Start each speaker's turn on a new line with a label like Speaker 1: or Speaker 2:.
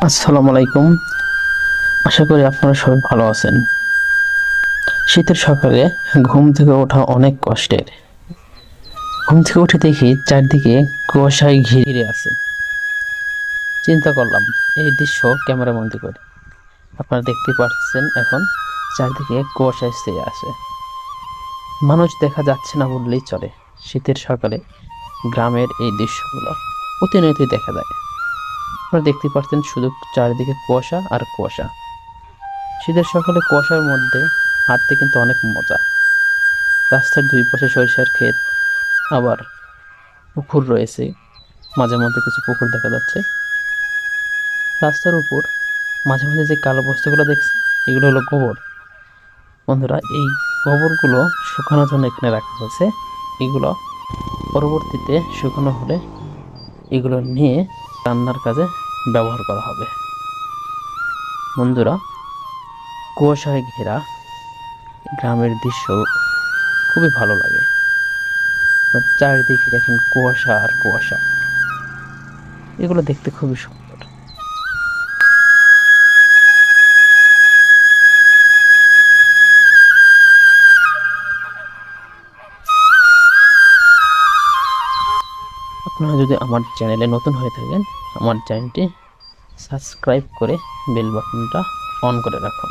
Speaker 1: আসসালামু আলাইকুম। আশা করি আপনারা সবাই ভালো আছেন। শীতের সকালে ঘুম থেকে ওঠা অনেক কষ্টের। ঘুম থেকে উঠে দেখি চারদিকে কুয়াশায় ঘিরে আছে। চিন্তা করলাম এই দৃশ্য ক্যামেরাবন্দি করি। আপনারা দেখতে পাচ্ছেন এখন চারদিকে কুয়াশায় ছেয়ে আছে। মানুষ দেখা যাচ্ছে না বললেই চলে। শীতের সকালে গ্রামের এই দৃশ্যগুলো প্রতিনিয়তই দেখা যায়। আপনারা দেখতে পাচ্ছেন শুধু চারিদিকে কুয়াশা আর কুয়াশা। শীতের সকালে কুয়াশার মধ্যে হাঁটতে কিন্তু অনেক মজা। রাস্তার দুই পাশে সরিষার ক্ষেত, আবার পুকুর রয়েছে। মাঝে মধ্যে কিছু পুকুর দেখা যাচ্ছে। রাস্তার উপর মাঝে মাঝে যে কালো বস্তুগুলো দেখছি, এগুলো হলো গোবর। বন্ধুরা, এই গোবরগুলো শুকানোর জন্য এখানে রাখা হয়েছে। এগুলো পরবর্তীতে শুকানো হলে এগুলো নিয়ে রান্নার কাজে ব্যবহার করা হবে। বন্ধুরা, কুয়াশায় ঘেরা গ্রামের দৃশ্য খুবই ভালো লাগে। চারিদিকে দেখেন কুয়াশা আর কুয়াশা, এগুলো দেখতে খুবই সুন্দর। আপনারা যদি আমার চ্যানেলে নতুন হয়ে থাকেন, আমার চ্যানেলটি সাবস্ক্রাইব করে বেল বাটনটা অন করে রাখুন।